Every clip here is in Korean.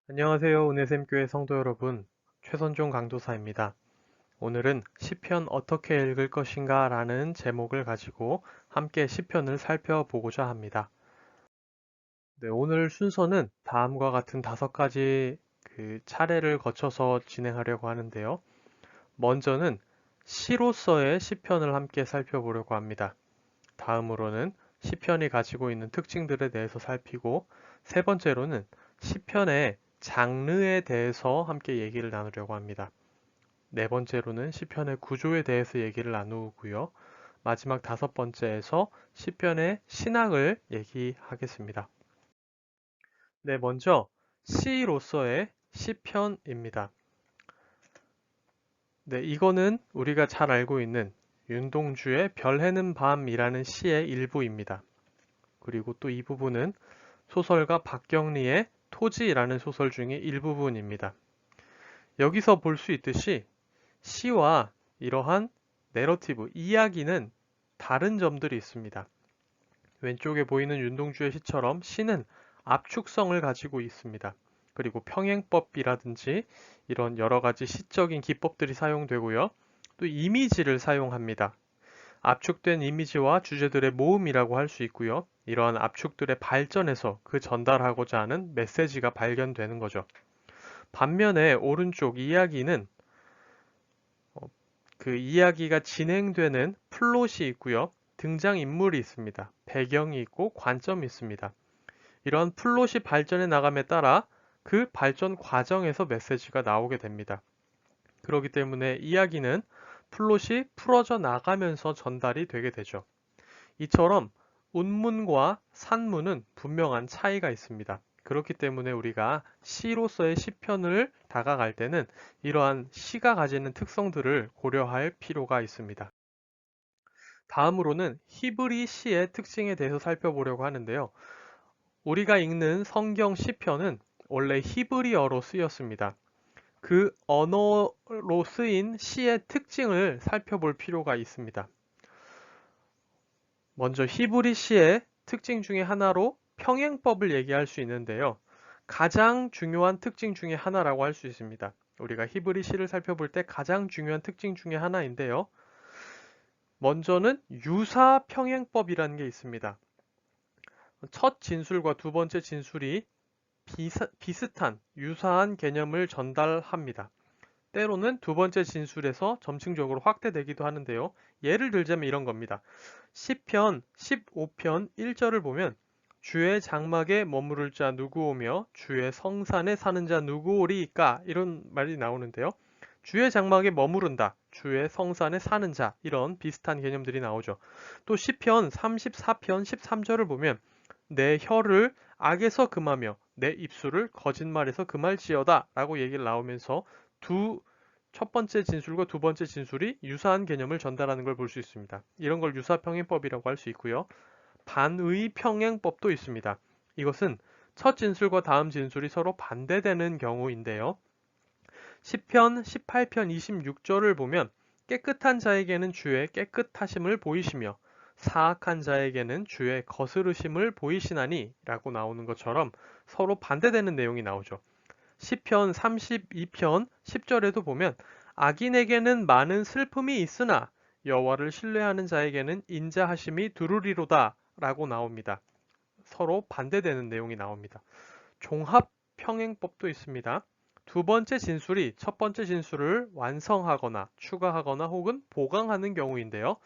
안녕하세요. 은혜샘교회 성도 여러분. 최선종 강도사입니다. 오늘은 시편 어떻게 읽을 것인가 라는 제목을 가지고 함께 시편을 살펴보고자 합니다. 네, 오늘 순서는 다음과 같은 5가지 차례를 거쳐서 진행하려고 하는데요. 먼저는 시로서의 시편을 함께 살펴보려고 합니다. 다음으로는 시편이 가지고 있는 특징들에 대해서 살피고, 세 번째로는 시편의 장르에 대해서 함께 얘기를 나누려고 합니다. 네 번째로는 시편의 구조에 대해서 얘기를 나누고요. 마지막 5번째에서 시편의 신학을 얘기하겠습니다. 네, 먼저 시로서의 시편입니다. 네, 이거는 우리가 잘 알고 있는 윤동주의 별 해는 밤이라는 시의 일부입니다. 그리고 또 이 부분은 소설가 박경리의 토지라는 소설 중의 일부분입니다. 여기서 볼 수 있듯이 시와 이러한 내러티브, 이야기는 다른 점들이 있습니다. 왼쪽에 보이는 윤동주의 시처럼 시는 압축성을 가지고 있습니다. 그리고 평행법이라든지 이런 여러 가지 시적인 기법들이 사용되고요. 또 이미지를 사용합니다. 압축된 이미지와 주제들의 모음이라고 할 수 있고요. 이러한 압축들의 발전에서 그 전달하고자 하는 메시지가 발견되는 거죠. 반면에 오른쪽 이야기는 그 이야기가 진행되는 플롯이 있고요. 등장인물이 있습니다. 배경이 있고 관점이 있습니다. 이러한 플롯이 발전해 나감에 따라 그 발전 과정에서 메시지가 나오게 됩니다. 그렇기 때문에 이야기는 플롯이 풀어져 나가면서 전달이 되게 되죠. 이처럼 운문과 산문은 분명한 차이가 있습니다. 그렇기 때문에 우리가 시로서의 시편을 다가갈 때는 이러한 시가 가지는 특성들을 고려할 필요가 있습니다. 다음으로는 히브리 시의 특징에 대해서 살펴보려고 하는데요. 우리가 읽는 성경 시편은 원래 히브리어로 쓰였습니다. 그 언어로 쓰인 시의 특징을 살펴볼 필요가 있습니다. 먼저 히브리 시의 특징 중에 하나로 평행법을 얘기할 수 있는데요. 가장 중요한 특징 중에 하나라고 할 수 있습니다. 우리가 히브리 시를 살펴볼 때 가장 중요한 특징 중에 하나인데요. 먼저는 유사 평행법이라는 게 있습니다. 첫 진술과 두 번째 진술이 비슷한, 유사한 개념을 전달합니다. 때로는 두 번째 진술에서 점층적으로 확대되기도 하는데요. 예를 들자면 이런 겁니다. 시편 15편 1절을 보면 주의 장막에 머무를 자 누구 오며 주의 성산에 사는 자 누구 오리이까 이런 말이 나오는데요. 주의 장막에 머무른다, 주의 성산에 사는 자 이런 비슷한 개념들이 나오죠. 또 시편 34편 13절을 보면 내 혀를 악에서 금하며 내 입술을 거짓말에서 금할지어다 라고 얘기를 나오면서 첫 번째 진술과 두 번째 진술이 유사한 개념을 전달하는 걸 볼 수 있습니다. 이런 걸 유사평행법이라고 할 수 있고요. 반의평행법도 있습니다. 이것은 첫 진술과 다음 진술이 서로 반대되는 경우인데요. 시편 18편 26절을 보면 깨끗한 자에게는 주의 깨끗하심을 보이시며 사악한 자에게는 주의 거스르심을 보이시나니 라고 나오는 것처럼 서로 반대되는 내용이 나오죠. 시편 32편 10절에도 보면 악인에게는 많은 슬픔이 있으나 여호와를 신뢰하는 자에게는 인자하심이 두루리로다 라고 나옵니다. 서로 반대되는 내용이 나옵니다. 종합 평행법도 있습니다. 두 번째 진술이 첫 번째 진술을 완성하거나 추가하거나 혹은 보강하는 경우인데요.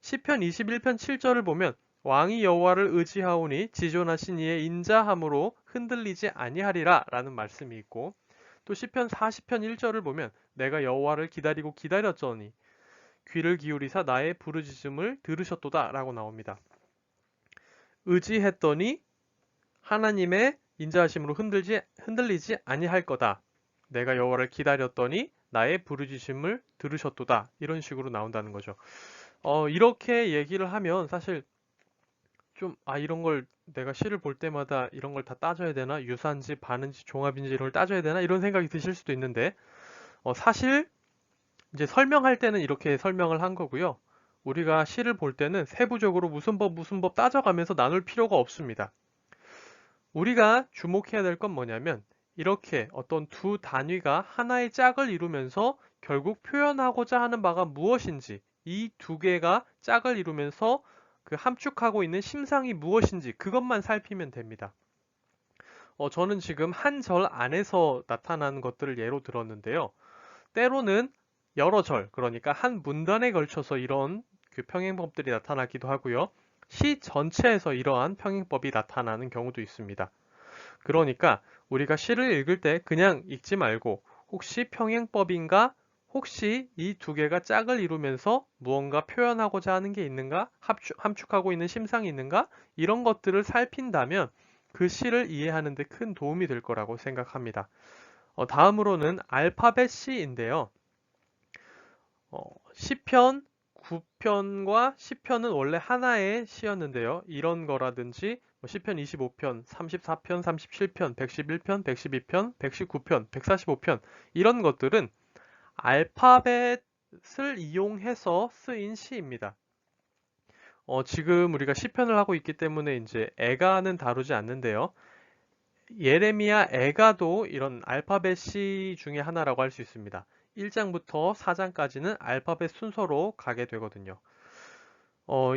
시편 21편 7절을 보면 왕이 여호와를 의지하오니 지존하신 이의 인자함으로 흔들리지 아니하리라 라는 말씀이 있고 또 시편 40편 1절을 보면 내가 여호와를 기다리고 기다렸더니 귀를 기울이사 나의 부르짖음을 들으셨도다 라고 나옵니다. 의지했더니 하나님의 인자하심으로 흔들리지 아니할 거다. 내가 여호와를 기다렸더니 나의 부르짖음을 들으셨도다. 이런 식으로 나온다는 거죠. 이렇게 얘기를 하면 사실 좀, 이런 걸 내가 시를 볼 때마다 이런 걸 다 따져야 되나? 유사인지 반인지 종합인지 이런 걸 따져야 되나? 이런 생각이 드실 수도 있는데, 사실 이제 설명할 때는 이렇게 설명을 한 거고요. 우리가 시를 볼 때는 세부적으로 무슨 법 따져가면서 나눌 필요가 없습니다. 우리가 주목해야 될 건 뭐냐면 이렇게 어떤 두 단위가 하나의 짝을 이루면서 결국 표현하고자 하는 바가 무엇인지, 이 두 개가 짝을 이루면서 그 함축하고 있는 심상이 무엇인지 그것만 살피면 됩니다. 저는 지금 한 절 안에서 나타나는 것들을 예로 들었는데요. 때로는 여러 절, 그러니까 한 문단에 걸쳐서 이런 그 평행법들이 나타나기도 하고요. 시 전체에서 이러한 평행법이 나타나는 경우도 있습니다. 그러니까 우리가 시를 읽을 때 그냥 읽지 말고 혹시 평행법인가? 혹시 이 두 개가 짝을 이루면서 무언가 표현하고자 하는 게 있는가? 함축하고 있는 심상이 있는가? 이런 것들을 살핀다면 그 시를 이해하는 데 큰 도움이 될 거라고 생각합니다. 다음으로는 알파벳 C인데요. 시편 9편과 시편은 원래 하나의 시였는데요. 이런 거라든지 시편 25편, 34편, 37편, 111편, 112편, 119편, 145편 이런 것들은 알파벳을 이용해서 쓰인 시입니다. 지금 우리가 시편을 하고 있기 때문에 이제 애가는 다루지 않는데요. 예레미야 애가도 이런 알파벳 시 중에 하나라고 할 수 있습니다. 1장부터 4장까지는 알파벳 순서로 가게 되거든요.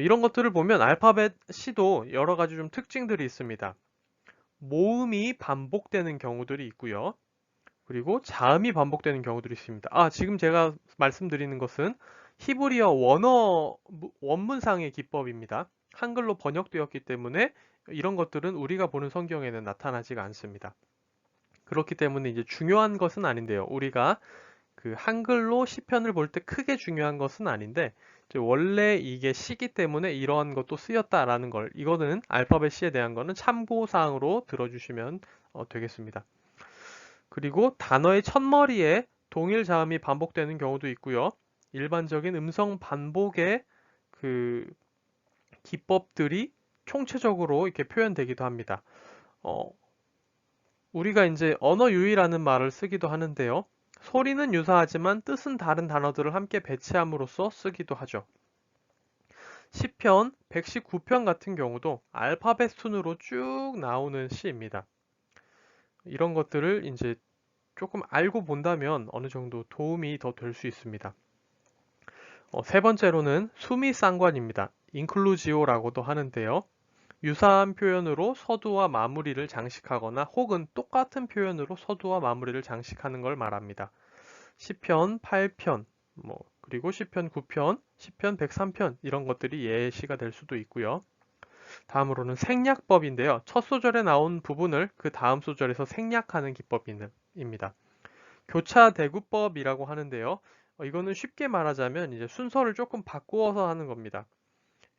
이런 것들을 보면 알파벳 C도 여러 가지 좀 특징들이 있습니다. 모음이 반복되는 경우들이 있고요. 그리고 자음이 반복되는 경우들이 있습니다. 지금 제가 말씀드리는 것은 히브리어 원문상의 기법입니다. 한글로 번역되었기 때문에 이런 것들은 우리가 보는 성경에는 나타나지가 않습니다. 그렇기 때문에 이제 중요한 것은 아닌데요. 우리가 그 한글로 시편을 볼 때 크게 중요한 것은 아닌데 원래 이게 시기 때문에 이러한 것도 쓰였다라는 걸 이거는 알파벳 C에 대한 거는 참고사항으로 들어주시면 되겠습니다. 그리고 단어의 첫머리에 동일 자음이 반복되는 경우도 있고요. 일반적인 음성 반복의 그 기법들이 총체적으로 이렇게 표현되기도 합니다. 우리가 이제 언어 유희라는 말을 쓰기도 하는데요. 소리는 유사하지만 뜻은 다른 단어들을 함께 배치함으로써 쓰기도 하죠. 시편 119편 같은 경우도 알파벳 순으로 쭉 나오는 시입니다. 이런 것들을 이제 조금 알고 본다면 어느 정도 도움이 더 될 수 있습니다. 세 번째로는 수미상관입니다. 인클루지오라고도 하는데요. 유사한 표현으로 서두와 마무리를 장식하거나 혹은 똑같은 표현으로 서두와 마무리를 장식하는 걸 말합니다. 시편 8편, 그리고 시편 9편, 시편 103편 이런 것들이 예시가 될 수도 있고요. 다음으로는 생략법인데요. 첫 소절에 나온 부분을 그 다음 소절에서 생략하는 기법입니다. 교차대구법이라고 하는데요. 이거는 쉽게 말하자면 이제 순서를 조금 바꾸어서 하는 겁니다.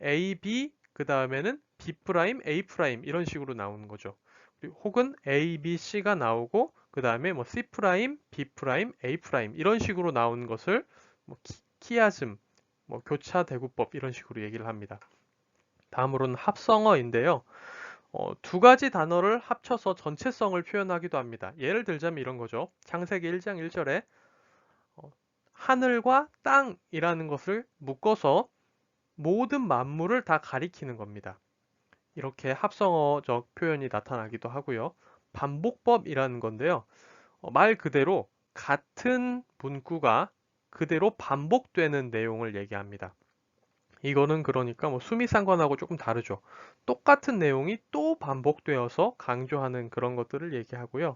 A, B, 그 다음에는 B', A' 이런 식으로 나오는 거죠. 혹은 A, B, C가 나오고 그 다음에 C', B', A' 이런 식으로 나오는 것을 키아즘, 교차대구법 이런 식으로 얘기를 합니다. 다음으로는 합성어인데요. 두 가지 단어를 합쳐서 전체성을 표현하기도 합니다. 예를 들자면 이런 거죠. 창세기 1장 1절에 하늘과 땅이라는 것을 묶어서 모든 만물을 다 가리키는 겁니다. 이렇게 합성어적 표현이 나타나기도 하고요. 반복법이라는 건데요. 말 그대로 같은 문구가 그대로 반복되는 내용을 얘기합니다. 이거는 그러니까 수미상관하고 조금 다르죠. 똑같은 내용이 또 반복되어서 강조하는 그런 것들을 얘기하고요.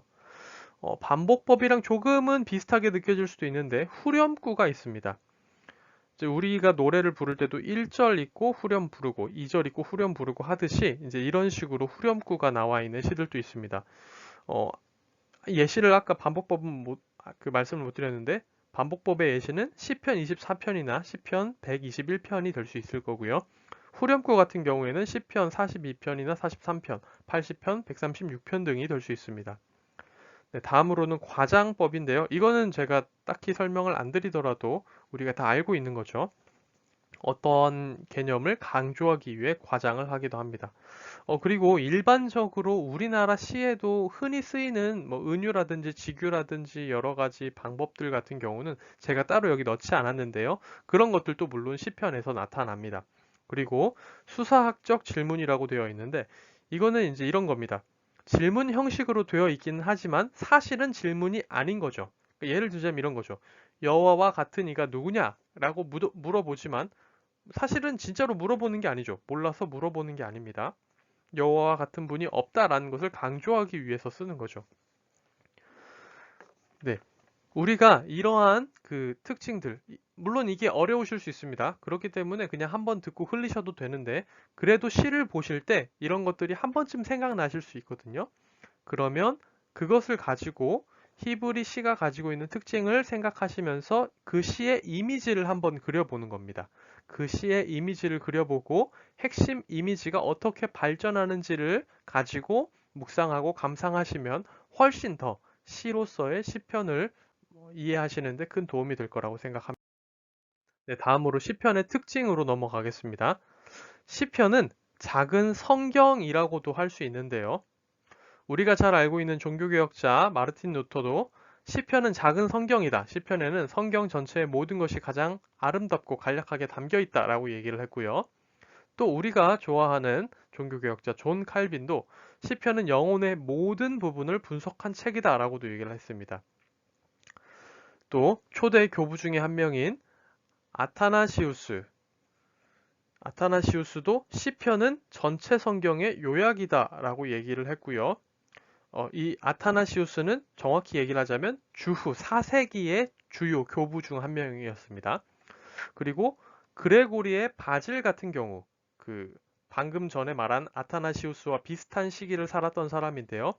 반복법이랑 조금은 비슷하게 느껴질 수도 있는데 후렴구가 있습니다. 이제 우리가 노래를 부를 때도 1절 있고 후렴 부르고 2절 있고 후렴 부르고 하듯이 이제 이런 식으로 후렴구가 나와 있는 시들도 있습니다. 예시를 아까 반복법은 그 말씀을 못 드렸는데 반복법의 예시는 시편 24편이나 시편 121편이 될 수 있을 거고요. 후렴구 같은 경우에는 시편 42편이나 43편, 80편, 136편 등이 될 수 있습니다. 네, 다음으로는 과장법인데요. 이거는 제가 딱히 설명을 안 드리더라도 우리가 다 알고 있는 거죠. 어떤 개념을 강조하기 위해 과장을 하기도 합니다. 그리고 일반적으로 우리나라 시에도 흔히 쓰이는 은유라든지 직유라든지 여러 가지 방법들 같은 경우는 제가 따로 여기 넣지 않았는데요. 그런 것들도 물론 시편에서 나타납니다. 그리고 수사학적 질문이라고 되어 있는데 이거는 이제 이런 겁니다. 질문 형식으로 되어 있기는 하지만 사실은 질문이 아닌 거죠. 예를 들자면 이런 거죠. 여호와와 같은 이가 누구냐? 라고 물어보지만 사실은 진짜로 물어보는 게 아니죠. 몰라서 물어보는 게 아닙니다. 여호와와 같은 분이 없다라는 것을 강조하기 위해서 쓰는 거죠. 네. 우리가 이러한 그 특징들, 물론 이게 어려우실 수 있습니다. 그렇기 때문에 그냥 한번 듣고 흘리셔도 되는데, 그래도 시를 보실 때 이런 것들이 한 번쯤 생각나실 수 있거든요. 그러면 그것을 가지고 히브리 시가 가지고 있는 특징을 생각하시면서 그 시의 이미지를 한번 그려보는 겁니다. 그 시의 이미지를 그려보고 핵심 이미지가 어떻게 발전하는지를 가지고 묵상하고 감상하시면 훨씬 더 시로서의 시편을 이해하시는데 큰 도움이 될 거라고 생각합니다. 네, 다음으로 시편의 특징으로 넘어가겠습니다. 시편은 작은 성경이라고도 할 수 있는데요. 우리가 잘 알고 있는 종교개혁자 마르틴 루터도 시편은 작은 성경이다. 시편에는 성경 전체의 모든 것이 가장 아름답고 간략하게 담겨 있다라고 얘기를 했고요. 또 우리가 좋아하는 종교개혁자 존 칼빈도 시편은 영혼의 모든 부분을 분석한 책이다라고도 얘기를 했습니다. 또 초대 교부 중에 한 명인 아타나시우스도 시편은 전체 성경의 요약이다라고 얘기를 했고요. 이 아타나시우스는 정확히 얘기를 하자면 주후 4세기의 주요 교부 중 한 명이었습니다. 그리고 그레고리의 바질 같은 경우, 그 방금 전에 말한 아타나시우스와 비슷한 시기를 살았던 사람인데요.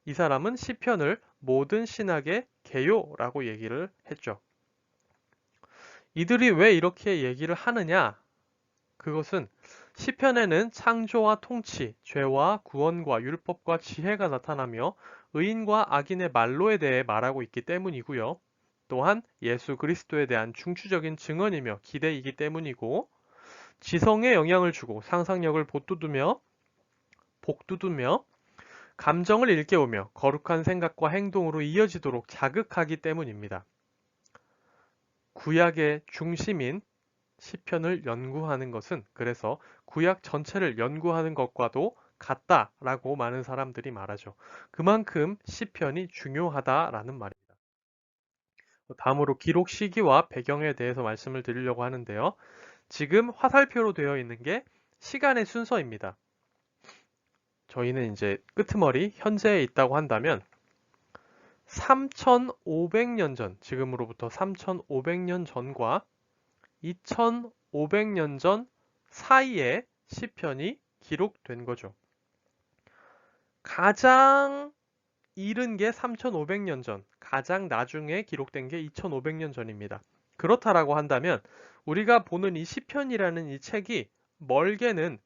이 사람은 시편을 모든 신학의 개요라고 얘기를 했죠. 이들이 왜 이렇게 얘기를 하느냐? 그것은 시편에는 창조와 통치, 죄와 구원과 율법과 지혜가 나타나며 의인과 악인의 말로에 대해 말하고 있기 때문이고요. 또한 예수 그리스도에 대한 중추적인 증언이며 기대이기 때문이고 지성에 영향을 주고 상상력을 복두두며 감정을 일깨우며 거룩한 생각과 행동으로 이어지도록 자극하기 때문입니다. 구약의 중심인 시편을 연구하는 것은 그래서 구약 전체를 연구하는 것과도 같다라고 많은 사람들이 말하죠. 그만큼 시편이 중요하다라는 말입니다. 다음으로 기록 시기와 배경에 대해서 말씀을 드리려고 하는데요. 지금 화살표로 되어 있는 게 시간의 순서입니다. 저희는 이제 끄트머리 현재에 있다고 한다면 3,500년 전, 지금으로부터 3,500년 전과 2,500년 전 사이에 시편이 기록된 거죠. 가장 이른 게 3,500년 전, 가장 나중에 기록된 게 2,500년 전입니다. 그렇다라고 한다면 우리가 보는 이 시편이라는 이 책이 멀게는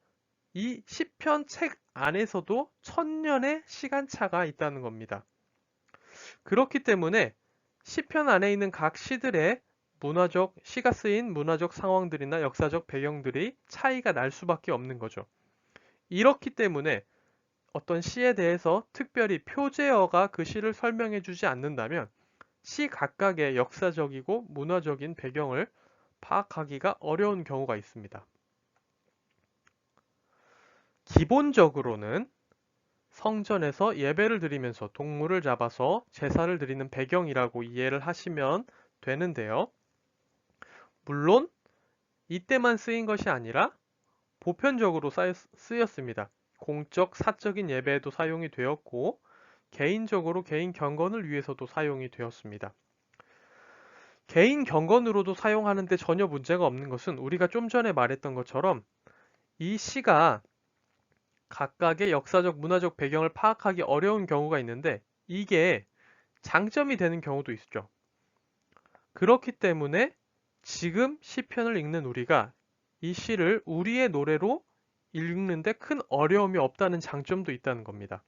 이 시편 책 안에서도 1000년의 시간차가 있다는 겁니다. 그렇기 때문에 시편 안에 있는 각 시들의 시가 쓰인 문화적 상황들이나 역사적 배경들이 차이가 날 수밖에 없는 거죠. 이렇기 때문에 어떤 시에 대해서 특별히 표제어가 그 시를 설명해 주지 않는다면 시 각각의 역사적이고 문화적인 배경을 파악하기가 어려운 경우가 있습니다. 기본적으로는 성전에서 예배를 드리면서 동물을 잡아서 제사를 드리는 배경이라고 이해를 하시면 되는데요. 물론 이때만 쓰인 것이 아니라 보편적으로 쓰였습니다. 공적, 사적인 예배에도 사용이 되었고 개인적으로 개인 경건을 위해서도 사용이 되었습니다. 개인 경건으로도 사용하는데 전혀 문제가 없는 것은 우리가 좀 전에 말했던 것처럼 이 시가 각각의 역사적, 문화적 배경을 파악하기 어려운 경우가 있는데 이게 장점이 되는 경우도 있죠. 그렇기 때문에 지금 시편을 읽는 우리가 이 시를 우리의 노래로 읽는데 큰 어려움이 없다는 장점도 있다는 겁니다.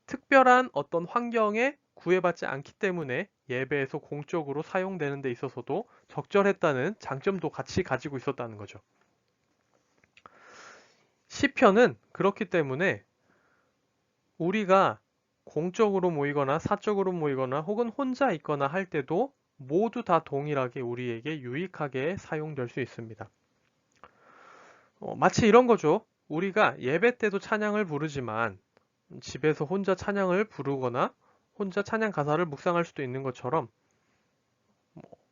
특별한 어떤 환경에 구애받지 않기 때문에 예배에서 공적으로 사용되는 데 있어서도 적절했다는 장점도 같이 가지고 있었다는 거죠. 시편은 그렇기 때문에 우리가 공적으로 모이거나 사적으로 모이거나 혹은 혼자 있거나 할 때도 모두 다 동일하게 우리에게 유익하게 사용될 수 있습니다. 마치 이런 거죠. 우리가 예배 때도 찬양을 부르지만 집에서 혼자 찬양을 부르거나 혼자 찬양 가사를 묵상할 수도 있는 것처럼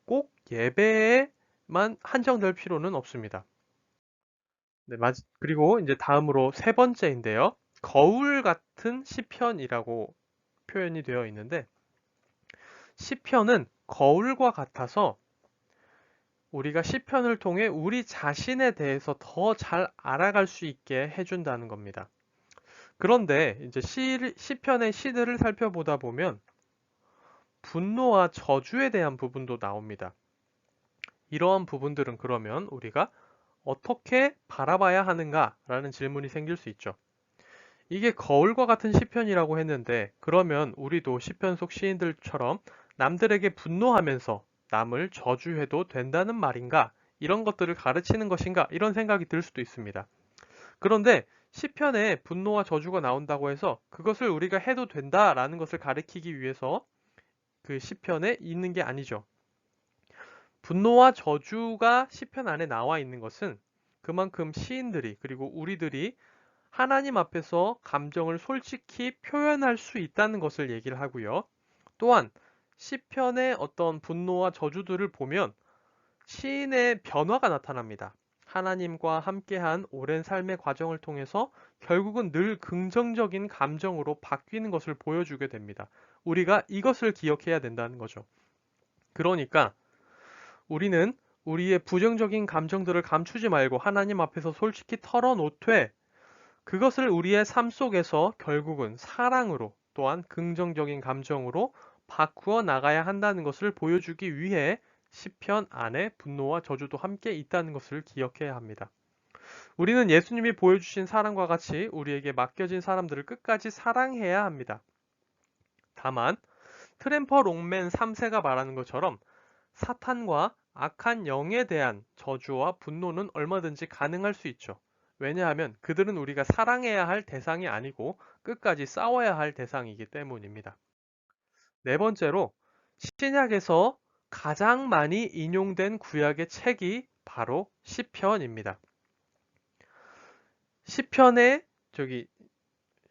꼭 예배에만 한정될 필요는 없습니다. 네, 그리고 이제 다음으로 세 번째인데요. 거울 같은 시편이라고 표현이 되어 있는데 시편은 거울과 같아서 우리가 시편을 통해 우리 자신에 대해서 더 잘 알아갈 수 있게 해준다는 겁니다. 그런데 이제 시편의 시들을 살펴보다 보면 분노와 저주에 대한 부분도 나옵니다. 이러한 부분들은 그러면 우리가 어떻게 바라봐야 하는가라는 질문이 생길 수 있죠. 이게 거울과 같은 시편이라고 했는데 그러면 우리도 시편 속 시인들처럼 남들에게 분노하면서 남을 저주해도 된다는 말인가? 이런 것들을 가르치는 것인가? 이런 생각이 들 수도 있습니다. 그런데 시편에 분노와 저주가 나온다고 해서 그것을 우리가 해도 된다라는 것을 가리키기 위해서 그 시편에 있는 게 아니죠. 분노와 저주가 시편 안에 나와 있는 것은 그만큼 시인들이 그리고 우리들이 하나님 앞에서 감정을 솔직히 표현할 수 있다는 것을 얘기를 하고요. 또한 시편의 어떤 분노와 저주들을 보면 시인의 변화가 나타납니다. 하나님과 함께한 오랜 삶의 과정을 통해서 결국은 늘 긍정적인 감정으로 바뀌는 것을 보여주게 됩니다. 우리가 이것을 기억해야 된다는 거죠. 그러니까 우리는 우리의 부정적인 감정들을 감추지 말고 하나님 앞에서 솔직히 털어놓되 그것을 우리의 삶 속에서 결국은 사랑으로 또한 긍정적인 감정으로 바꾸어 나가야 한다는 것을 보여주기 위해 시편 안에 분노와 저주도 함께 있다는 것을 기억해야 합니다. 우리는 예수님이 보여주신 사랑과 같이 우리에게 맡겨진 사람들을 끝까지 사랑해야 합니다. 다만 트램퍼 롱맨 3세가 말하는 것처럼 사탄과 악한 영에 대한 저주와 분노는 얼마든지 가능할 수 있죠. 왜냐하면 그들은 우리가 사랑해야 할 대상이 아니고 끝까지 싸워야 할 대상이기 때문입니다. 네 번째로 신약에서 가장 많이 인용된 구약의 책이 바로 시편입니다.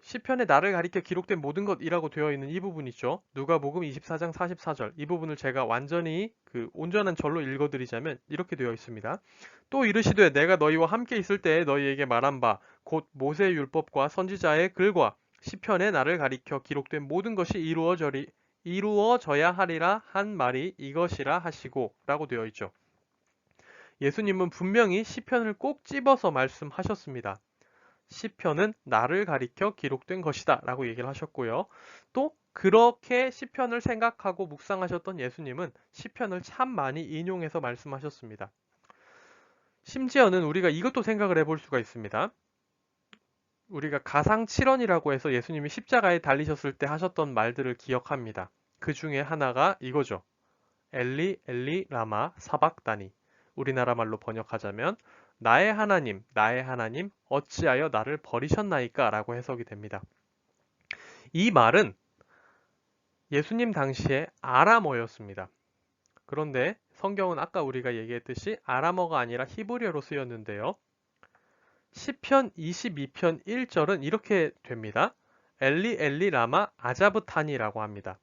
시편에 나를 가리켜 기록된 모든 것이라고 되어 있는 이 부분 있죠. 누가복음 24장 44절. 이 부분을 제가 완전히 온전한 절로 읽어드리자면 이렇게 되어 있습니다. 또 이르시되 내가 너희와 함께 있을 때에 너희에게 말한 바 곧 모세의 율법과 선지자의 글과 시편에 나를 가리켜 기록된 모든 것이 이루어져야 하리라 한 말이 이것이라 하시고 라고 되어 있죠. 예수님은 분명히 시편을 꼭 집어서 말씀하셨습니다. 시편은 나를 가리켜 기록된 것이다 라고 얘기를 하셨고요. 또 그렇게 시편을 생각하고 묵상하셨던 예수님은 시편을 참 많이 인용해서 말씀하셨습니다. 심지어는 우리가 이것도 생각을 해볼 수가 있습니다. 우리가 가상칠언이라고 해서 예수님이 십자가에 달리셨을 때 하셨던 말들을 기억합니다. 그 중에 하나가 이거죠. 엘리 엘리 라마 사박다니. 우리나라 말로 번역하자면 나의 하나님, 나의 하나님, 어찌하여 나를 버리셨나이까? 라고 해석이 됩니다. 이 말은 예수님 당시에 아람어였습니다. 그런데 성경은 아까 우리가 얘기했듯이 아람어가 아니라 히브리어로 쓰였는데요. 시편 22편 1절은 이렇게 됩니다. 엘리 엘리 라마 아자브타니라고 합니다.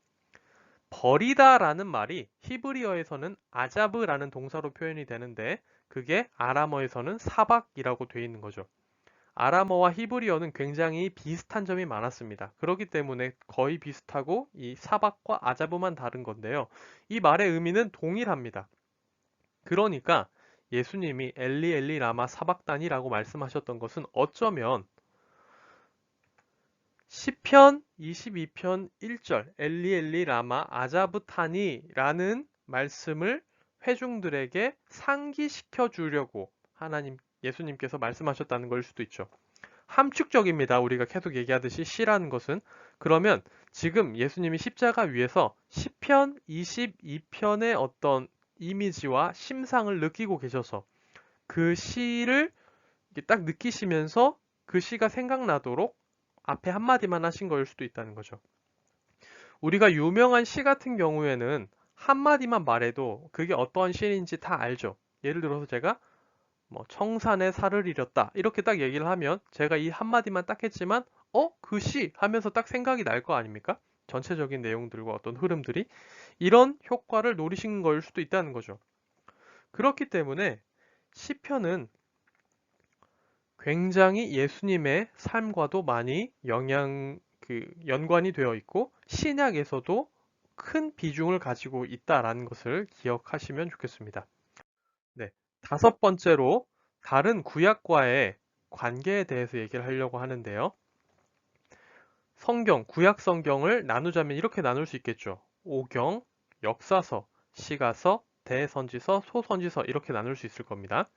버리다라는 말이 히브리어에서는 아자브라는 동사로 표현이 되는데 그게 아람어에서는 사박이라고 되어 있는 거죠. 아람어와 히브리어는 굉장히 비슷한 점이 많았습니다. 그렇기 때문에 거의 비슷하고 이 사박과 아자브만 다른 건데요. 이 말의 의미는 동일합니다. 그러니까 예수님이 엘리 엘리 라마 사박단이라고 말씀하셨던 것은 어쩌면 시편 22편 1절 엘리 엘리 라마 아자브타니라는 말씀을 회중들에게 상기시켜 주려고 예수님께서 말씀하셨다는 걸 수도 있죠. 함축적입니다. 우리가 계속 얘기하듯이 시라는 것은. 그러면 지금 예수님이 십자가 위에서 시편 22편의 어떤 이미지와 심상을 느끼고 계셔서 그 시를 딱 느끼시면서 그 시가 생각나도록 앞에 한마디만 하신 거일 수도 있다는 거죠. 우리가 유명한 시 같은 경우에는 한마디만 말해도 그게 어떠한 시인지 다 알죠. 예를 들어서 제가 청산의 살을 잃었다 이렇게 딱 얘기를 하면 제가 이 한마디만 딱 했지만 그 시 하면서 딱 생각이 날 거 아닙니까? 전체적인 내용들과 어떤 흐름들이 이런 효과를 노리신 걸 수도 있다는 거죠. 그렇기 때문에 시편은 굉장히 예수님의 삶과도 많이 연관이 되어 있고 신약에서도 큰 비중을 가지고 있다라는 것을 기억하시면 좋겠습니다. 네. 다섯 번째로 다른 구약과의 관계에 대해서 얘기를 하려고 하는데요. 구약 성경을 나누자면 이렇게 나눌 수 있겠죠. 오경, 역사서, 시가서, 대선지서, 소선지서 이렇게 나눌 수 있을 겁니다.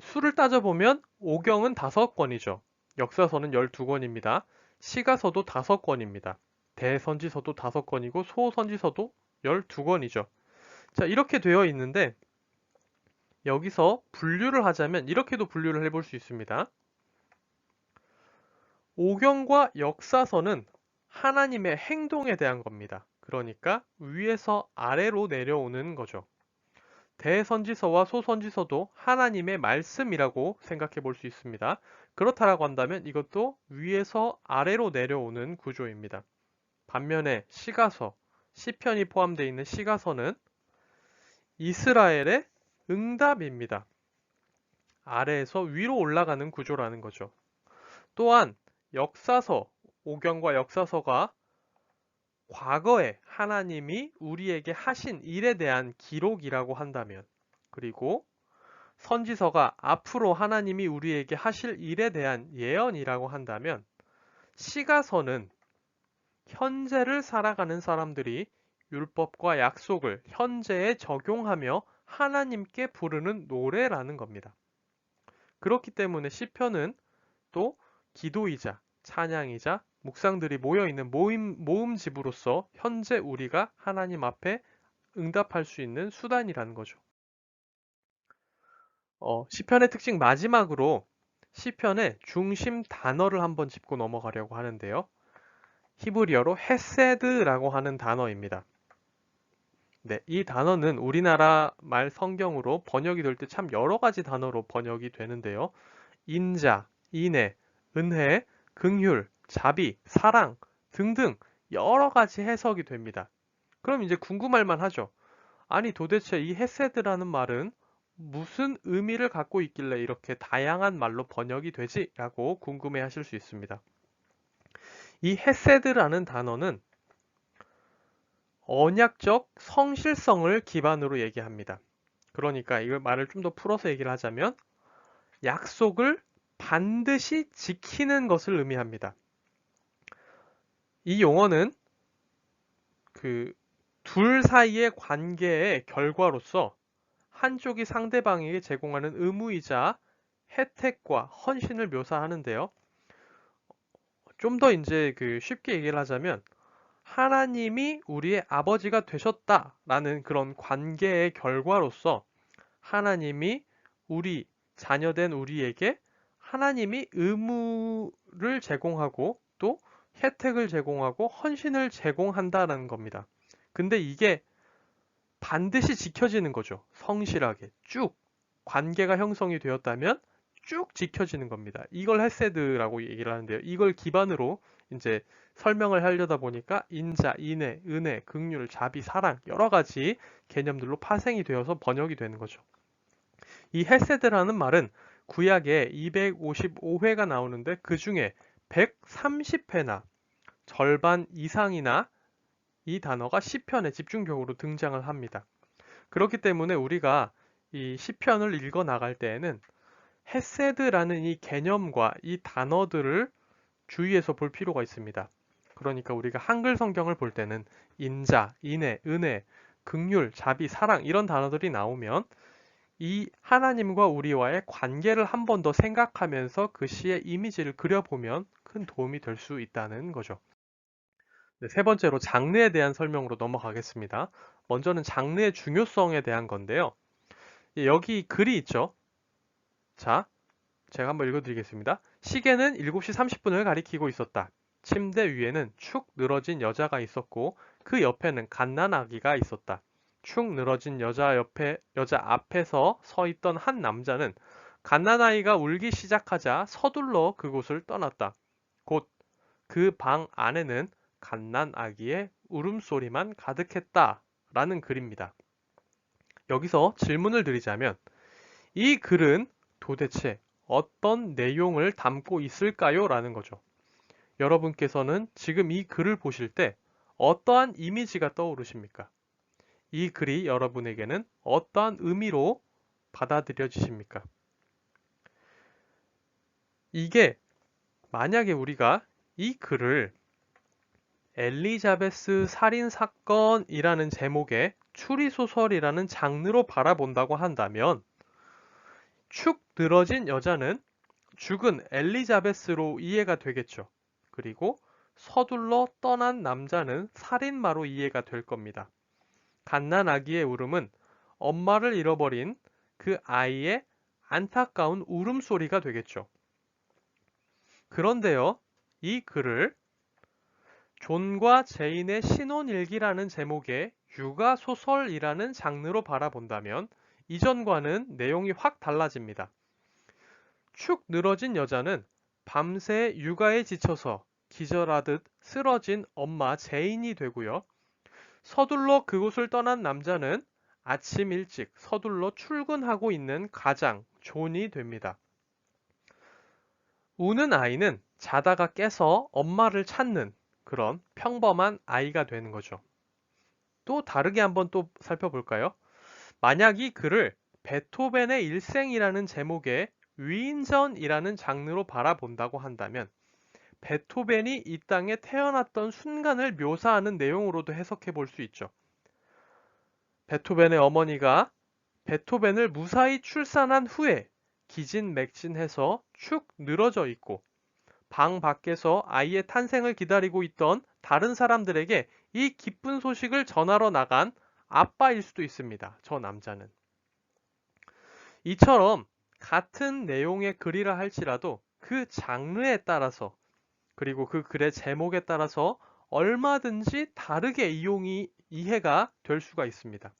수를 따져보면 오경은 5권이죠. 역사서는 12권입니다. 시가서도 5권입니다. 대선지서도 5권이고 소선지서도 12권이죠. 자, 이렇게 되어 있는데 여기서 분류를 하자면 이렇게도 분류를 해볼 수 있습니다. 오경과 역사서는 하나님의 행동에 대한 겁니다. 그러니까 위에서 아래로 내려오는 거죠. 대선지서와 소선지서도 하나님의 말씀이라고 생각해 볼 수 있습니다. 그렇다라고 한다면 이것도 위에서 아래로 내려오는 구조입니다. 반면에 시가서, 시편이 포함되어 있는 시가서는 이스라엘의 응답입니다. 아래에서 위로 올라가는 구조라는 거죠. 또한 역사서, 오경과 역사서가 과거에 하나님이 우리에게 하신 일에 대한 기록이라고 한다면, 그리고 선지서가 앞으로 하나님이 우리에게 하실 일에 대한 예언이라고 한다면, 시가서는 현재를 살아가는 사람들이 율법과 약속을 현재에 적용하며 하나님께 부르는 노래라는 겁니다. 그렇기 때문에 시편은 또 기도이자 찬양이자 묵상들이 모여있는 모음집으로서 현재 우리가 하나님 앞에 응답할 수 있는 수단이라는 거죠. 시편의 특징 마지막으로 시편의 중심 단어를 한번 짚고 넘어가려고 하는데요. 히브리어로 헤세드라고 하는 단어입니다. 네, 이 단어는 우리나라 말 성경으로 번역이 될 때 참 여러 가지 단어로 번역이 되는데요. 인자, 인애, 은혜, 긍휼, 자비, 사랑 등등 여러 가지 해석이 됩니다. 그럼 이제 궁금할 만하죠. 아니 도대체 이 헤세드라는 말은 무슨 의미를 갖고 있길래 이렇게 다양한 말로 번역이 되지? 라고 궁금해 하실 수 있습니다. 이 헤세드라는 단어는 언약적 성실성을 기반으로 얘기합니다. 그러니까 이걸 말을 좀 더 풀어서 얘기를 하자면 약속을 반드시 지키는 것을 의미합니다. 이 용어는 둘 사이의 관계의 결과로서 한쪽이 상대방에게 제공하는 의무이자 혜택과 헌신을 묘사하는데요. 좀 더 이제 쉽게 얘기를 하자면 하나님이 우리의 아버지가 되셨다라는 그런 관계의 결과로서 하나님이 우리 자녀된 우리에게 하나님이 의무를 제공하고 또 혜택을 제공하고 헌신을 제공한다는 겁니다. 근데 이게 반드시 지켜지는 거죠. 성실하게 쭉 관계가 형성이 되었다면 쭉 지켜지는 겁니다. 이걸 헤세드라고 얘기를 하는데요. 이걸 기반으로 이제 설명을 하려다 보니까 인자, 인애, 은혜, 긍휼, 자비, 사랑 여러 가지 개념들로 파생이 되어서 번역이 되는 거죠. 이 헤세드라는 말은 구약에 255회가 나오는데 그 중에 130회나 절반 이상이나 이 단어가 시편에 집중적으로 등장을 합니다. 그렇기 때문에 우리가 이 시편을 읽어 나갈 때에는 헤세드라는 이 개념과 이 단어들을 주의해서 볼 필요가 있습니다. 그러니까 우리가 한글 성경을 볼 때는 인자, 인애, 은혜, 긍휼, 자비, 사랑 이런 단어들이 나오면 이 하나님과 우리와의 관계를 한 번 더 생각하면서 그 시의 이미지를 그려보면 큰 도움이 될 수 있다는 거죠. 네, 세 번째로 장르에 대한 설명으로 넘어가겠습니다. 먼저는 장르의 중요성에 대한 건데요. 여기 글이 있죠. 자, 제가 한번 읽어드리겠습니다. 시계는 7시 30분을 가리키고 있었다. 침대 위에는 축 늘어진 여자가 있었고 그 옆에는 갓난아기가 있었다. 축 늘어진 여자 앞에서 서 있던 한 남자는 갓난아이가 울기 시작하자 서둘러 그곳을 떠났다. 곧 그 방 안에는 갓난 아기의 울음소리만 가득했다 라는 글입니다. 여기서 질문을 드리자면 이 글은 도대체 어떤 내용을 담고 있을까요? 라는 거죠. 여러분께서는 지금 이 글을 보실 때 어떠한 이미지가 떠오르십니까? 이 글이 여러분에게는 어떠한 의미로 받아들여지십니까? 이게 만약에 우리가 이 글을 엘리자베스 살인 사건이라는 제목의 추리소설이라는 장르로 바라본다고 한다면 축 늘어진 여자는 죽은 엘리자베스로 이해가 되겠죠. 그리고 서둘러 떠난 남자는 살인마로 이해가 될 겁니다. 갓난 아기의 울음은 엄마를 잃어버린 그 아이의 안타까운 울음소리가 되겠죠. 그런데요, 이 글을 존과 제인의 신혼일기라는 제목의 육아소설이라는 장르로 바라본다면 이전과는 내용이 확 달라집니다. 축 늘어진 여자는 밤새 육아에 지쳐서 기절하듯 쓰러진 엄마 제인이 되고요. 서둘러 그곳을 떠난 남자는 아침 일찍 서둘러 출근하고 있는 가장 존이 됩니다. 우는 아이는 자다가 깨서 엄마를 찾는 그런 평범한 아이가 되는 거죠. 또 다르게 한번 또 살펴볼까요? 만약 이 글을 베토벤의 일생이라는 제목의 위인전이라는 장르로 바라본다고 한다면 베토벤이 이 땅에 태어났던 순간을 묘사하는 내용으로도 해석해 볼 수 있죠. 베토벤의 어머니가 베토벤을 무사히 출산한 후에 기진맥진해서 축 늘어져 있고 방 밖에서 아이의 탄생을 기다리고 있던 다른 사람들에게 이 기쁜 소식을 전하러 나간 아빠일 수도 있습니다. 저 남자는. 이처럼 같은 내용의 글이라 할지라도 그 장르에 따라서 그리고 그 글의 제목에 따라서 얼마든지 다르게 이해가 될 수가 있습니다.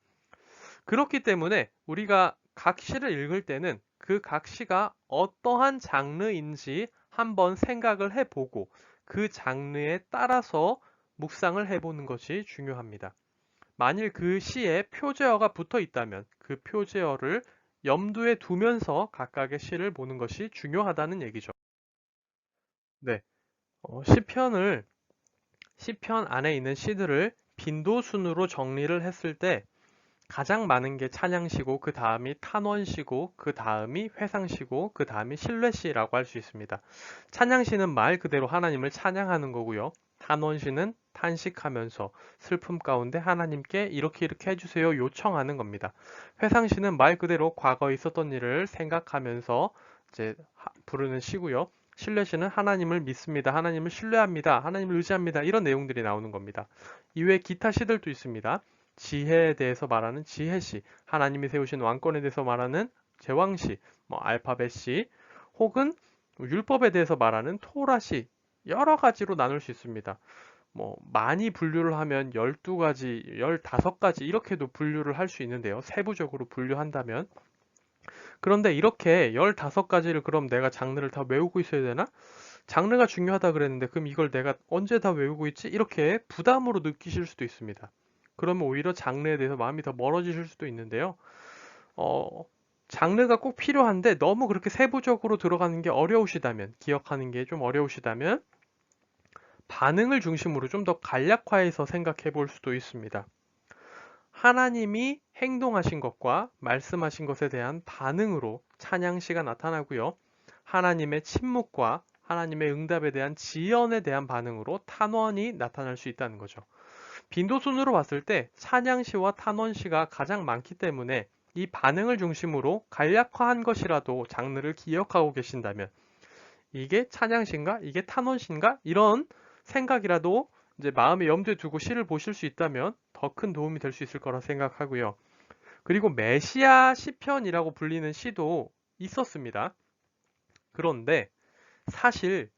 그렇기 때문에 우리가 각 시를 읽을 때는 그 각 시가 어떠한 장르인지 한번 생각을 해보고 그 장르에 따라서 묵상을 해보는 것이 중요합니다. 만일 그 시에 표제어가 붙어 있다면 그 표제어를 염두에 두면서 각각의 시를 보는 것이 중요하다는 얘기죠. 네, 시편 안에 있는 시들을 빈도순으로 정리를 했을 때 가장 많은 게 찬양시고 그 다음이 탄원시고 그 다음이 회상시고 그 다음이 신뢰시라고 할 수 있습니다. 찬양시는 말 그대로 하나님을 찬양하는 거고요. 탄원시는 탄식하면서 슬픔 가운데 하나님께 이렇게 해주세요 요청하는 겁니다. 회상시는 말 그대로 과거에 있었던 일을 생각하면서 이제 부르는 시고요. 신뢰시는 하나님을 믿습니다. 하나님을 신뢰합니다. 하나님을 의지합니다. 이런 내용들이 나오는 겁니다. 이외에 기타 시들도 있습니다. 지혜에 대해서 말하는 지혜시, 하나님이 세우신 왕권에 대해서 말하는 제왕시, 알파벳시, 혹은 율법에 대해서 말하는 토라시, 여러 가지로 나눌 수 있습니다. 많이 분류를 하면 12가지, 15가지 이렇게도 분류를 할 수 있는데요. 세부적으로 분류한다면. 그런데 이렇게 15가지를 그럼 내가 장르를 다 외우고 있어야 되나? 장르가 중요하다 그랬는데 그럼 이걸 내가 언제 다 외우고 있지? 이렇게 부담으로 느끼실 수도 있습니다. 그러면 오히려 장르에 대해서 마음이 더 멀어지실 수도 있는데요. 장르가 꼭 필요한데 너무 그렇게 세부적으로 들어가는 게 어려우시다면, 기억하는 게 좀 어려우시다면 반응을 중심으로 좀 더 간략화해서 생각해 볼 수도 있습니다. 하나님이 행동하신 것과 말씀하신 것에 대한 반응으로 찬양시가 나타나고요. 하나님의 침묵과 하나님의 응답에 대한 지연에 대한 반응으로 탄원이 나타날 수 있다는 거죠. 빈도순으로 봤을 때 찬양시와 탄원시가 가장 많기 때문에 이 반응을 중심으로 간략화한 것이라도 장르를 기억하고 계신다면 이게 찬양시인가? 이게 탄원시인가? 이런 생각이라도 이제 마음에 염두에 두고 시를 보실 수 있다면 더 큰 도움이 될 수 있을 거라 생각하고요. 그리고 메시아 시편이라고 불리는 시도 있었습니다. 그런데 사실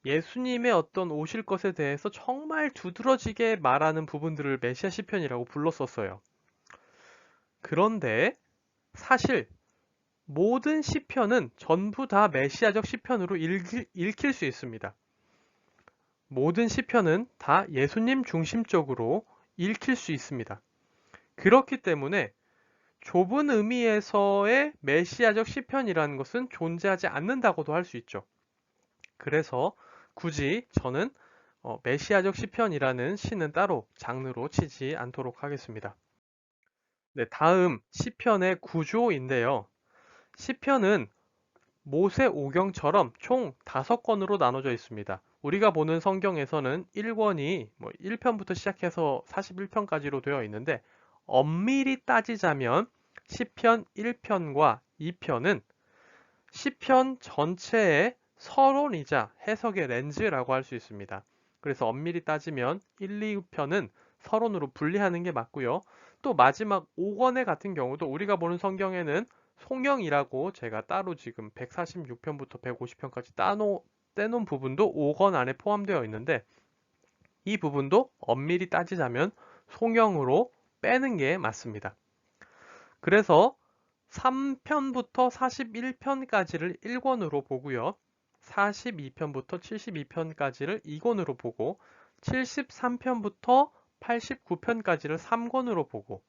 예수님의 어떤 오실 것에 대해서 정말 두드러지게 말하는 부분들을 메시아 시편이라고 불렀었어요. 그런데 사실 모든 시편은 전부 다 메시아적 시편으로 읽힐 수 있습니다. 모든 시편은 다 예수님 중심적으로 읽힐 수 있습니다. 그렇기 때문에 좁은 의미에서의 메시아적 시편이라는 것은 존재하지 않는다고도 할 수 있죠. 그래서 굳이 저는 메시아적 시편이라는 시는 따로 장르로 치지 않도록 하겠습니다. 네, 다음 시편의 구조인데요. 시편은 모세 오경처럼 총 5권으로 나눠져 있습니다. 우리가 보는 성경에서는 1권이 1편부터 시작해서 41편까지로 되어 있는데 엄밀히 따지자면 시편 1편과 2편은 시편 전체의 서론이자 해석의 렌즈라고 할 수 있습니다. 그래서 엄밀히 따지면 1, 2편은 서론으로 분리하는 게 맞고요. 또 마지막 5권의 같은 경우도 우리가 보는 성경에는 송영이라고 제가 따로 지금 146편부터 150편까지 떼놓은 부분도 5권 안에 포함되어 있는데 이 부분도 엄밀히 따지자면 송영으로 빼는 게 맞습니다. 그래서 3편부터 41편까지를 1권으로 보고요. 42편부터 72편까지를 2권으로 보고 73편부터 89편까지를 3권으로 보고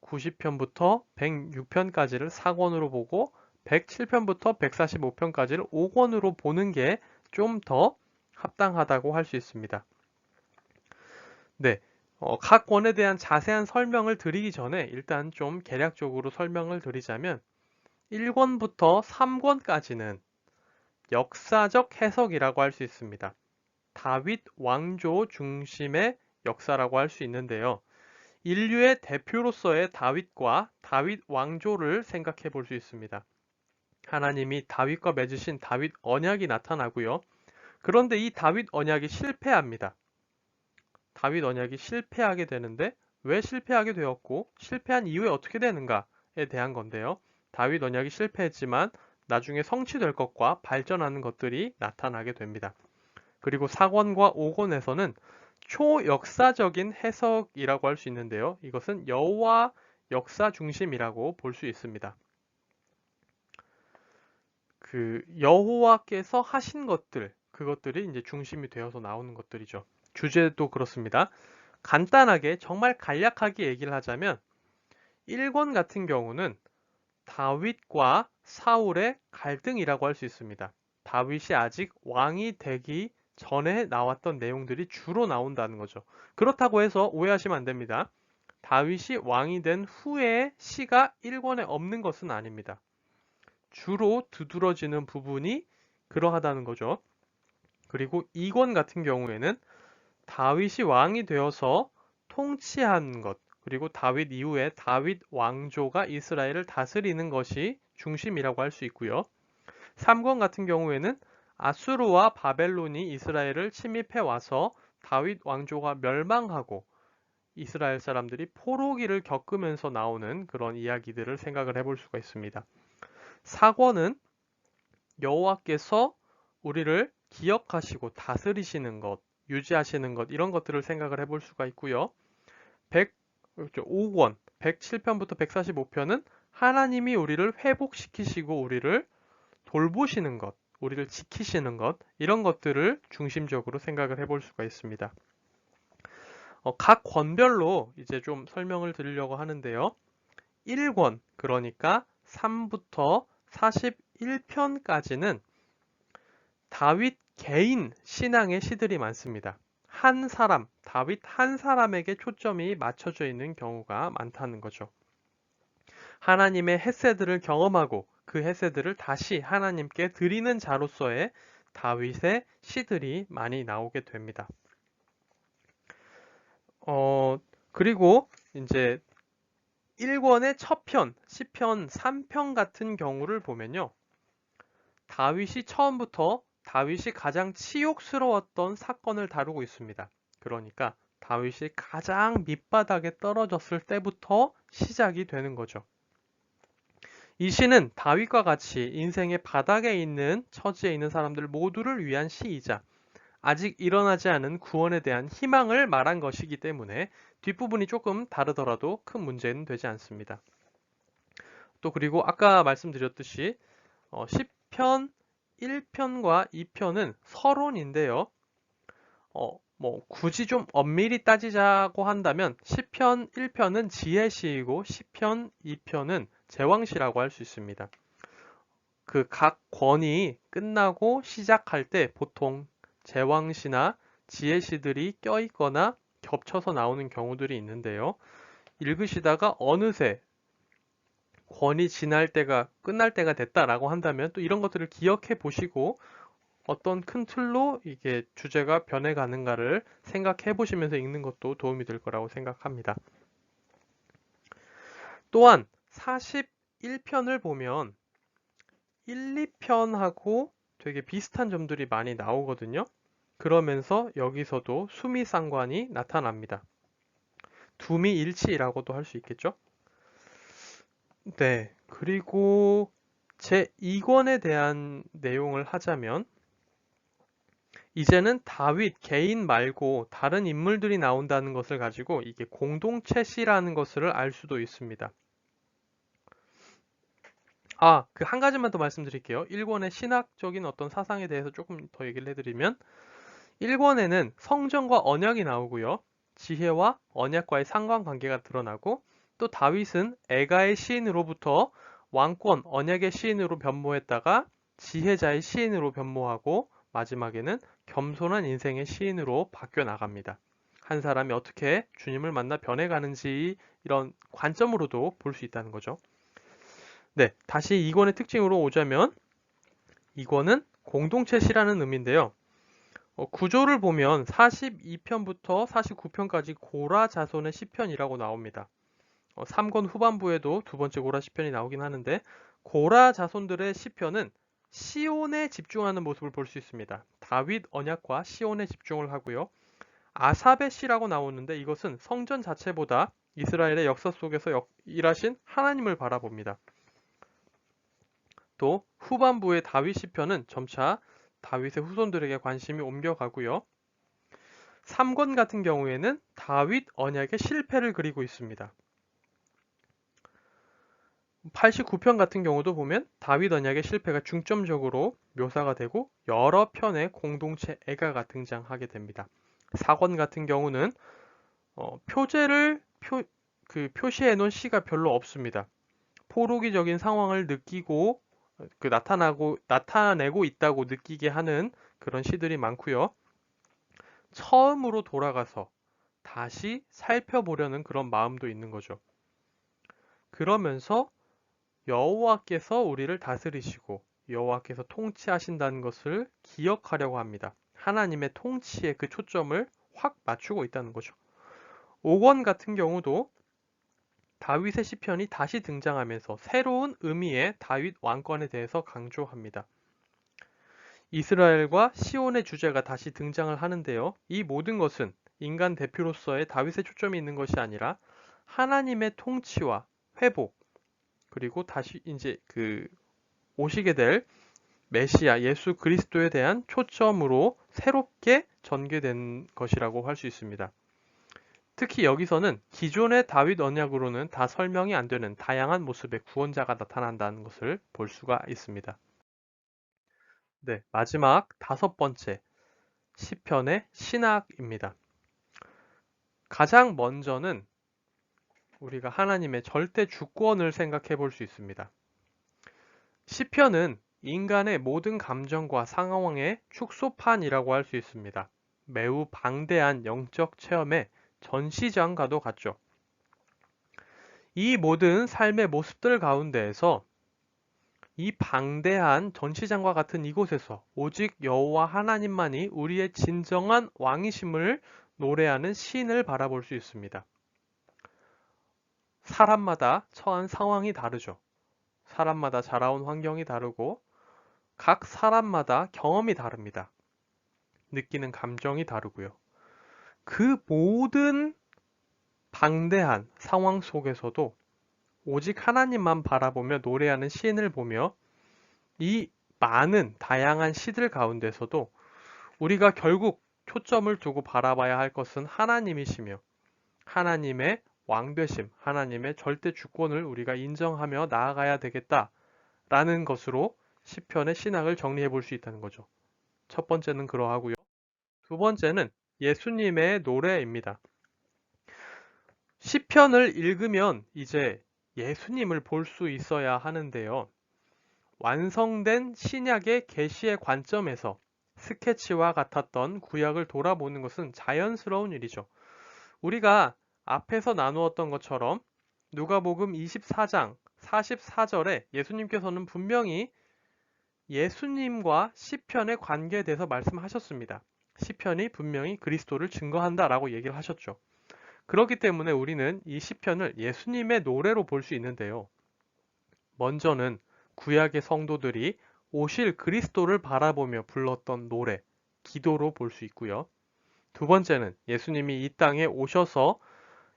90편부터 106편까지를 4권으로 보고 107편부터 145편까지를 5권으로 보는 게 좀 더 합당하다고 할 수 있습니다. 네, 각 권에 대한 자세한 설명을 드리기 전에 일단 좀 개략적으로 설명을 드리자면 1권부터 3권까지는 역사적 해석이라고 할 수 있습니다. 다윗 왕조 중심의 역사라고 할 수 있는데요. 인류의 대표로서의 다윗과 다윗 왕조를 생각해 볼 수 있습니다. 하나님이 다윗과 맺으신 다윗 언약이 나타나고요. 그런데 이 다윗 언약이 실패합니다. 다윗 언약이 실패하게 되는데 왜 실패하게 되었고 실패한 이후에 어떻게 되는가에 대한 건데요. 다윗 언약이 실패했지만 나중에 성취될 것과 발전하는 것들이 나타나게 됩니다. 그리고 4권과 5권에서는 초역사적인 해석이라고 할 수 있는데요. 이것은 여호와 역사 중심이라고 볼 수 있습니다. 그 여호와께서 하신 것들, 그것들이 이제 중심이 되어서 나오는 것들이죠. 주제도 그렇습니다. 간단하게 정말 간략하게 얘기를 하자면 1권 같은 경우는 다윗과 사울의 갈등이라고 할 수 있습니다. 다윗이 아직 왕이 되기 전에 나왔던 내용들이 주로 나온다는 거죠. 그렇다고 해서 오해하시면 안 됩니다. 다윗이 왕이 된 후에 시가 1권에 없는 것은 아닙니다. 주로 두드러지는 부분이 그러하다는 거죠. 그리고 2권 같은 경우에는 다윗이 왕이 되어서 통치한 것, 그리고 다윗 이후에 다윗 왕조가 이스라엘을 다스리는 것이 중심이라고 할 수 있고요. 3권 같은 경우에는 아수르와 바벨론이 이스라엘을 침입해 와서 다윗 왕조가 멸망하고 이스라엘 사람들이 포로기를 겪으면서 나오는 그런 이야기들을 생각을 해볼 수가 있습니다. 4권은 여호와께서 우리를 기억하시고 다스리시는 것, 유지하시는 것 이런 것들을 생각을 해볼 수가 있고요. 5권, 107편부터 145편은 하나님이 우리를 회복시키시고 우리를 돌보시는 것, 우리를 지키시는 것 이런 것들을 중심적으로 생각을 해볼 수가 있습니다. 각 권별로 이제 좀 설명을 드리려고 하는데요. 1권, 그러니까 3부터 41편까지는 다윗 개인 신앙의 시들이 많습니다. 한 사람, 다윗 한 사람에게 초점이 맞춰져 있는 경우가 많다는 거죠. 하나님의 햇새들을 경험하고 그 햇새들을 다시 하나님께 드리는 자로서의 다윗의 시들이 많이 나오게 됩니다. 그리고 이제 1권의 첫 편, 시편 3편 같은 경우를 보면요. 다윗이 처음부터 다윗이 가장 치욕스러웠던 사건을 다루고 있습니다. 그러니까 다윗이 가장 밑바닥에 떨어졌을 때부터 시작이 되는 거죠. 이 시는 다윗과 같이 인생의 바닥에 있는 처지에 있는 사람들 모두를 위한 시이자 아직 일어나지 않은 구원에 대한 희망을 말한 것이기 때문에 뒷부분이 조금 다르더라도 큰 문제는 되지 않습니다. 또 그리고 아까 말씀드렸듯이 시편 1편과 2편은 서론인데요. 뭐 굳이 좀 엄밀히 따지자고 한다면 시편 1편은 지혜시이고 시편 2편은 제왕시라고 할 수 있습니다. 그 각 권이 끝나고 시작할 때 보통 제왕시나 지혜시들이 껴있거나 겹쳐서 나오는 경우들이 있는데요. 읽으시다가 어느새 권이 끝날 때가 됐다라고 한다면 또 이런 것들을 기억해 보시고 어떤 큰 틀로 이게 주제가 변해가는가를 생각해 보시면서 읽는 것도 도움이 될 거라고 생각합니다. 또한 41편을 보면 1, 2편하고 되게 비슷한 점들이 많이 나오거든요. 그러면서 여기서도 수미상관이 나타납니다. 두미일치라고도 할 수 있겠죠? 네. 그리고 제 2권에 대한 내용을 하자면 이제는 다윗 개인 말고 다른 인물들이 나온다는 것을 가지고 이게 공동체 시라는 것을 알 수도 있습니다. 그 한 가지만 더 말씀드릴게요. 1권의 신학적인 어떤 사상에 대해서 조금 더 얘기를 해드리면 1권에는 성전과 언약이 나오고요. 지혜와 언약과의 상관관계가 드러나고 또 다윗은 애가의 시인으로부터 왕권, 언약의 시인으로 변모했다가 지혜자의 시인으로 변모하고 마지막에는 겸손한 인생의 시인으로 바뀌어 나갑니다. 한 사람이 어떻게 주님을 만나 변해가는지 이런 관점으로도 볼 수 있다는 거죠. 네, 다시 2권의 특징으로 오자면 2권은 공동체 시라는 의미인데요. 구조를 보면 42편부터 49편까지 고라 자손의 시편이라고 나옵니다. 3권 후반부에도 두 번째 고라 시편이 나오긴 하는데 고라 자손들의 시편은 시온에 집중하는 모습을 볼 수 있습니다. 다윗 언약과 시온에 집중을 하고요. 아삽의 시라고 나오는데 이것은 성전 자체보다 이스라엘의 역사 속에서 일하신 하나님을 바라봅니다. 또 후반부의 다윗 시편은 점차 다윗의 후손들에게 관심이 옮겨가고요. 3권 같은 경우에는 다윗 언약의 실패를 그리고 있습니다. 89편 같은 경우도 보면 다윗 언약의 실패가 중점적으로 묘사가 되고 여러 편의 공동체 애가가 등장하게 됩니다. 4권 같은 경우는 표제를 표시해 놓은 시가 별로 없습니다. 포로기적인 상황을 느끼고 나타내고 있다고 느끼게 하는 그런 시들이 많고요. 처음으로 돌아가서 다시 살펴보려는 그런 마음도 있는 거죠. 그러면서 여호와께서 우리를 다스리시고 여호와께서 통치하신다는 것을 기억하려고 합니다. 하나님의 통치에 그 초점을 확 맞추고 있다는 거죠. 5권 같은 경우도 다윗의 시편이 다시 등장하면서 새로운 의미의 다윗 왕권에 대해서 강조합니다. 이스라엘과 시온의 주제가 다시 등장을 하는데요. 이 모든 것은 인간 대표로서의 다윗의 초점이 있는 것이 아니라 하나님의 통치와 회복, 그리고 다시 이제 오시게 될 메시아 예수 그리스도에 대한 초점으로 새롭게 전개된 것이라고 할 수 있습니다. 특히 여기서는 기존의 다윗 언약으로는 다 설명이 안 되는 다양한 모습의 구원자가 나타난다는 것을 볼 수가 있습니다. 네, 마지막 5번째 시편의 신학입니다. 가장 먼저는 우리가 하나님의 절대 주권을 생각해 볼 수 있습니다. 시편은 인간의 모든 감정과 상황의 축소판이라고 할 수 있습니다. 매우 방대한 영적 체험의 전시장과도 같죠. 이 모든 삶의 모습들 가운데에서 이 방대한 전시장과 같은 이곳에서 오직 여호와 하나님만이 우리의 진정한 왕이심을 노래하는 시인을 바라볼 수 있습니다. 사람마다 처한 상황이 다르죠. 사람마다 자라온 환경이 다르고 각 사람마다 경험이 다릅니다. 느끼는 감정이 다르고요. 그 모든 방대한 상황 속에서도 오직 하나님만 바라보며 노래하는 시인을 보며 이 많은 다양한 시들 가운데서도 우리가 결국 초점을 두고 바라봐야 할 것은 하나님이시며 하나님의 왕되심, 하나님의 절대 주권을 우리가 인정하며 나아가야 되겠다라는 것으로 시편의 신학을 정리해 볼 수 있다는 거죠. 첫 번째는 그러하고요. 두 번째는 예수님의 노래입니다. 시편을 읽으면 이제 예수님을 볼 수 있어야 하는데요. 완성된 신약의 계시의 관점에서 스케치와 같았던 구약을 돌아보는 것은 자연스러운 일이죠. 우리가 앞에서 나누었던 것처럼 누가복음 24장 44절에 예수님께서는 분명히 예수님과 시편의 관계에 대해서 말씀하셨습니다. 시편이 분명히 그리스도를 증거한다라고 얘기를 하셨죠. 그렇기 때문에 우리는 이 시편을 예수님의 노래로 볼 수 있는데요. 먼저는 구약의 성도들이 오실 그리스도를 바라보며 불렀던 노래, 기도로 볼 수 있고요. 두 번째는 예수님이 이 땅에 오셔서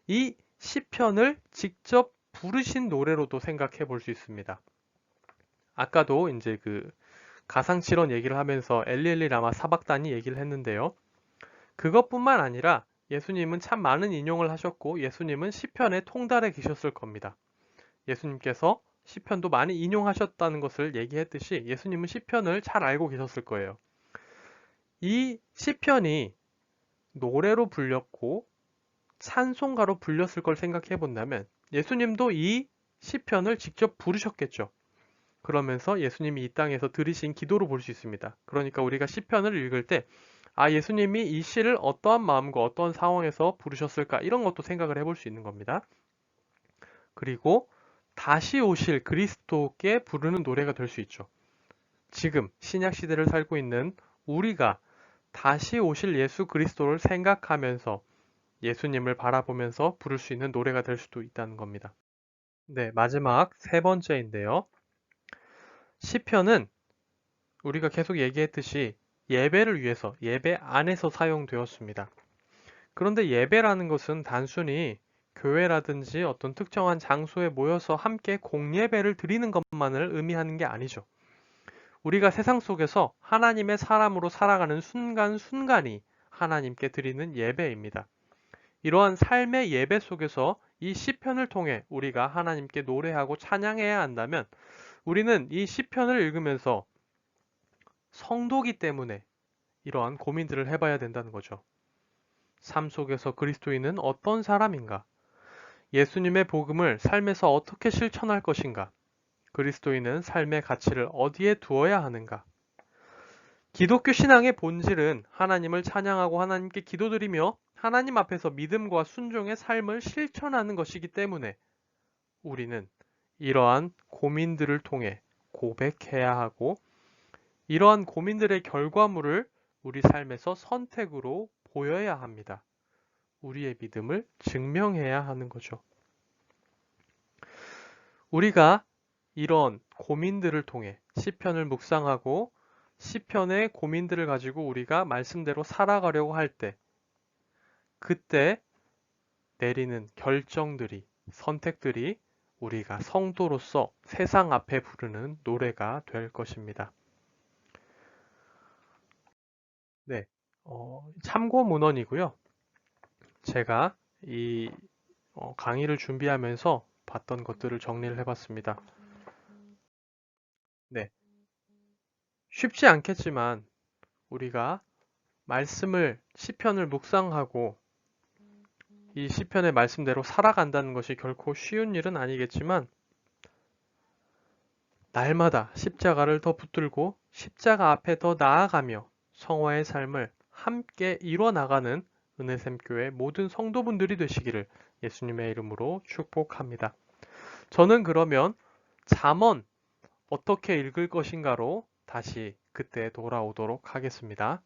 이 시편을 직접 부르신 노래로도 생각해 볼 수 있습니다. 아까도 이제 그 가상칠언 얘기를 하면서 엘리엘리 라마 사박단이 얘기를 했는데요. 그것뿐만 아니라 예수님은 참 많은 인용을 하셨고 예수님은 시편에 통달해 계셨을 겁니다. 예수님께서 시편도 많이 인용하셨다는 것을 얘기했듯이 예수님은 시편을 잘 알고 계셨을 거예요. 이 시편이 노래로 불렸고 찬송가로 불렸을 걸 생각해 본다면 예수님도 이 시편을 직접 부르셨겠죠. 그러면서 예수님이 이 땅에서 들으신 기도로 볼 수 있습니다. 그러니까 우리가 시편을 읽을 때 예수님이 이 시를 어떠한 마음과 어떠한 상황에서 부르셨을까 이런 것도 생각을 해볼 수 있는 겁니다. 그리고 다시 오실 그리스도께 부르는 노래가 될 수 있죠. 지금 신약 시대를 살고 있는 우리가 다시 오실 예수 그리스도를 생각하면서 예수님을 바라보면서 부를 수 있는 노래가 될 수도 있다는 겁니다. 네, 마지막 세 번째인데요. 시편은 우리가 계속 얘기했듯이 예배를 위해서 예배 안에서 사용되었습니다. 그런데 예배라는 것은 단순히 교회라든지 어떤 특정한 장소에 모여서 함께 공예배를 드리는 것만을 의미하는 게 아니죠. 우리가 세상 속에서 하나님의 사람으로 살아가는 순간순간이 하나님께 드리는 예배입니다. 이러한 삶의 예배 속에서 이 시편을 통해 우리가 하나님께 노래하고 찬양해야 한다면 우리는 이 시편을 읽으면서 성도기 때문에 이러한 고민들을 해봐야 된다는 거죠. 삶 속에서 그리스도인은 어떤 사람인가? 예수님의 복음을 삶에서 어떻게 실천할 것인가? 그리스도인은 삶의 가치를 어디에 두어야 하는가? 기독교 신앙의 본질은 하나님을 찬양하고 하나님께 기도드리며 하나님 앞에서 믿음과 순종의 삶을 실천하는 것이기 때문에 우리는 이러한 고민들을 통해 고백해야 하고 이러한 고민들의 결과물을 우리 삶에서 선택으로 보여야 합니다. 우리의 믿음을 증명해야 하는 거죠. 우리가 이런 고민들을 통해 시편을 묵상하고 시편의 고민들을 가지고 우리가 말씀대로 살아가려고 할 때 그때 내리는 결정들이 선택들이 우리가 성도로서 세상 앞에 부르는 노래가 될 것입니다. 네, 참고 문헌이고요. 제가 이 강의를 준비하면서 봤던 것들을 정리를 해봤습니다. 네, 쉽지 않겠지만 우리가 말씀을 시편을 묵상하고 이 시편의 말씀대로 살아간다는 것이 결코 쉬운 일은 아니겠지만 날마다 십자가를 더 붙들고 십자가 앞에 더 나아가며 성화의 삶을 함께 이뤄나가는 은혜샘교회 모든 성도분들이 되시기를 예수님의 이름으로 축복합니다. 저는 그러면 잠언 어떻게 읽을 것인가로 다시 그때 돌아오도록 하겠습니다.